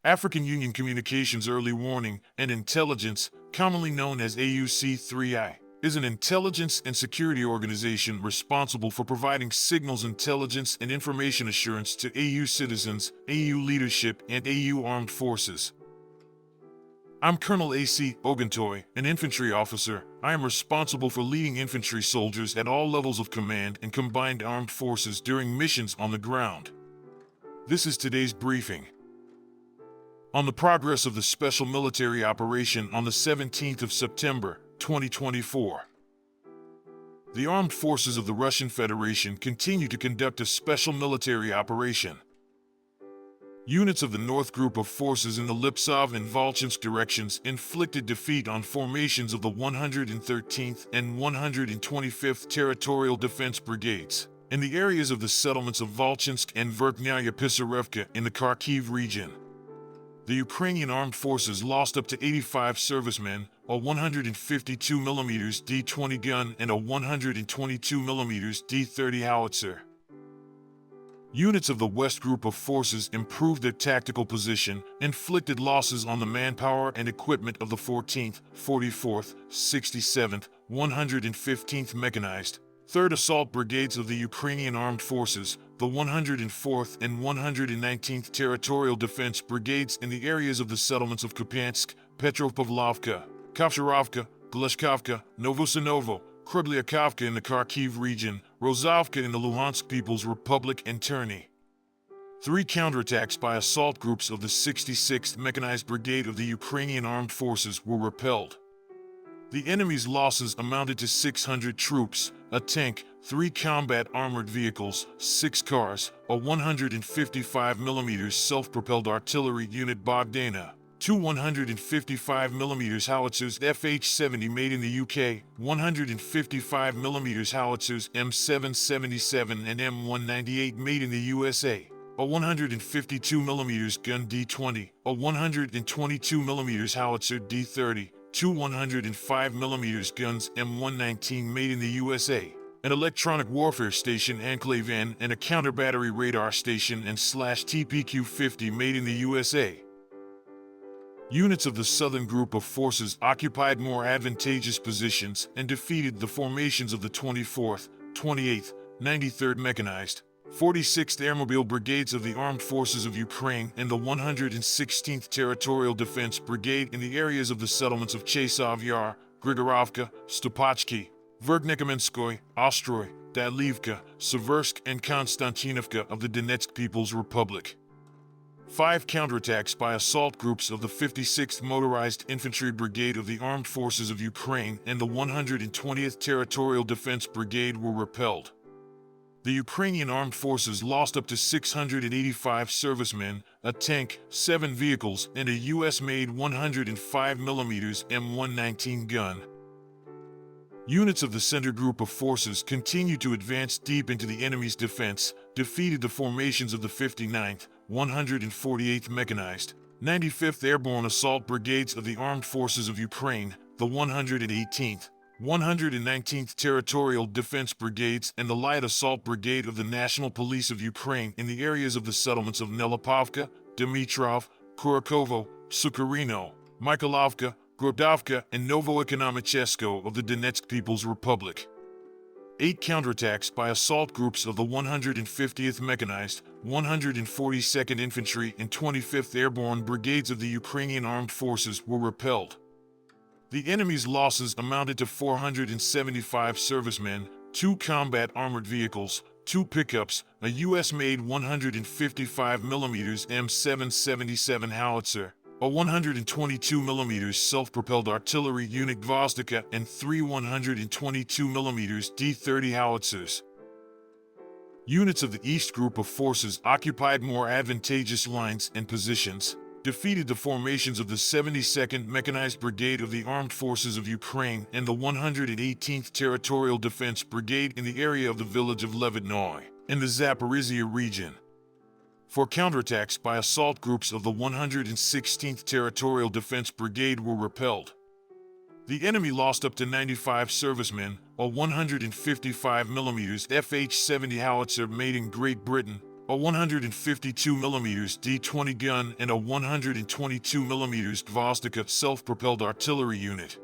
African Union Communications Early Warning and Intelligence, commonly known as AUC3I, is an intelligence and security organization responsible for providing signals intelligence and information assurance to AU citizens, AU leadership, and AU armed forces. I'm Colonel A.C. Oguntoye, an infantry officer. I am responsible for leading infantry soldiers at all levels of command and combined armed forces during missions on the ground. This is today's briefing. On the progress of the special military operation on the 17th of September, 2024. The armed forces of the Russian Federation continue to conduct a special military operation. Units of the North Group of Forces in the Liptsov and Volchansk directions inflicted defeat on formations of the 113th and 125th Territorial Defense Brigades in the areas of the settlements of Volchansk and Verkhnaya Pisarevka in the Kharkiv region. The Ukrainian armed forces lost up to 85 servicemen, a 152mm D-20 gun and a 122mm D-30 howitzer. Units of the West Group of Forces improved their tactical position, inflicted losses on the manpower and equipment of the 14th, 44th, 67th, 115th Mechanized, 3rd Assault Brigades of the Ukrainian Armed Forces, the 104th and 119th Territorial Defense Brigades in the areas of the settlements of Kupiansk, Petropavlovka, Kovcharovka, Gleshkovka, Novosinovo, Krybliakovka in the Kharkiv region, Rozovka in the Luhansk People's Republic, and Terny. 3 counterattacks by assault groups of the 66th Mechanized Brigade of the Ukrainian Armed Forces were repelled. The enemy's losses amounted to 600 troops, a tank, 3 combat armored vehicles, 6 cars, a 155mm self-propelled artillery unit Bogdana, 2 155mm howitzers FH-70 made in the UK, 155mm howitzers M777 and M198 made in the USA, a 152mm gun D-20, a 122mm howitzer D-30, 2 105mm guns M119 made in the USA, an electronic warfare station Enclave N and a counter-battery radar station and /TPQ-50 made in the USA. Units of the Southern Group of Forces occupied more advantageous positions and defeated the formations of the 24th, 28th, 93rd Mechanized, 46th Airmobile Brigades of the Armed Forces of Ukraine and the 116th Territorial Defense Brigade in the areas of the settlements of Chasov Yar, Grigorovka, Stopachki, Verkhnekamenskoye, Ostroy, Dalivka, Seversk, and Konstantinovka of the Donetsk People's Republic. 5 counterattacks by assault groups of the 56th Motorized Infantry Brigade of the Armed Forces of Ukraine and the 120th Territorial Defense Brigade were repelled. The Ukrainian Armed Forces lost up to 685 servicemen, a tank, 7 vehicles, and a US-made 105mm M119 gun. Units of the Center Group of Forces continued to advance deep into the enemy's defense, defeated the formations of the 59th, 148th Mechanized, 95th Airborne Assault Brigades of the Armed Forces of Ukraine, the 118th, 119th Territorial Defense Brigades, and the Light Assault Brigade of the National Police of Ukraine in the areas of the settlements of Nelipovka, Dmitrov, Kurakovo, Sukharino, Mykolovka, Grodovka, and Novoekonomichesko of the Donetsk People's Republic. 8 counterattacks by assault groups of the 150th Mechanized, 142nd Infantry, and 25th Airborne Brigades of the Ukrainian Armed Forces were repelled. The enemy's losses amounted to 475 servicemen, 2 combat armored vehicles, 2 pickups, a US-made 155mm M777 howitzer, a 122mm self-propelled artillery unit Gvozdika, and 3 122mm D-30 howitzers. Units of the East Group of Forces occupied more advantageous lines and positions, defeated the formations of the 72nd Mechanized Brigade of the Armed Forces of Ukraine and the 118th Territorial Defense Brigade in the area of the village of Levitnoy, in the Zaporizhia region. 4 counterattacks by assault groups of the 116th Territorial Defense Brigade were repelled. The enemy lost up to 95 servicemen, a 155mm FH-70 howitzer made in Great Britain, a 152mm D-20 gun, and a 122mm Gvozdika self-propelled artillery unit.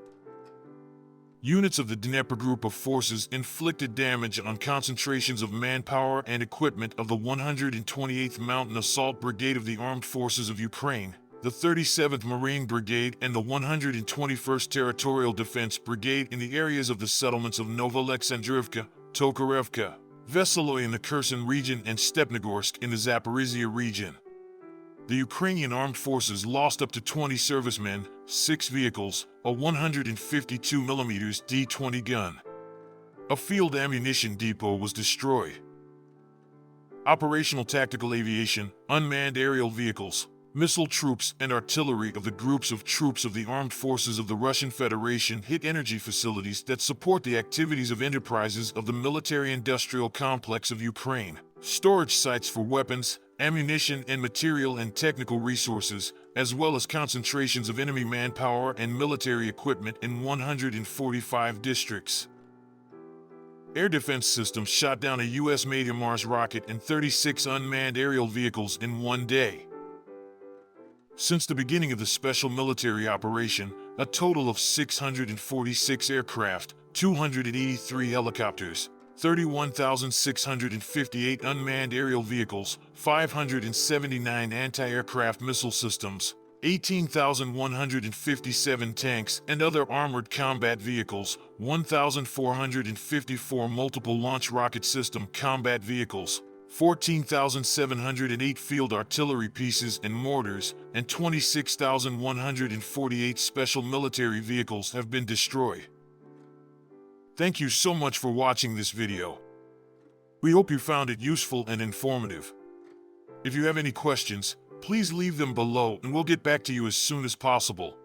Units of the Dnepr group of forces inflicted damage on concentrations of manpower and equipment of the 128th Mountain Assault Brigade of the Armed Forces of Ukraine, the 37th Marine Brigade, and the 121st Territorial Defense Brigade in the areas of the settlements of Novoalexandrivka, Tokarevka, Veseloy in the Kherson region, and Stepnogorsk in the Zaporizhia region. The Ukrainian armed forces lost up to 20 servicemen, 6 vehicles, a 152mm D-20 gun. A field ammunition depot was destroyed. Operational tactical aviation, unmanned aerial vehicles, missile troops, and artillery of the groups of troops of the armed forces of the Russian Federation hit energy facilities that support the activities of enterprises of the military-industrial complex of Ukraine, storage sites for weapons, ammunition, and material and technical resources, as well as concentrations of enemy manpower and military equipment in 145 districts. Air defense systems shot down a U.S.-made Mars rocket and 36 unmanned aerial vehicles in one day. Since the beginning of the special military operation, a total of 646 aircraft, 283 helicopters, 31,658 unmanned aerial vehicles, 579 anti-aircraft missile systems, 18,157 tanks and other armored combat vehicles, 1,454 multiple launch rocket system combat vehicles, 14,708 field artillery pieces and mortars, and 26,148 special military vehicles have been destroyed. Thank you so much for watching this video. We hope you found it useful and informative. If you have any questions, please leave them below and we'll get back to you as soon as possible.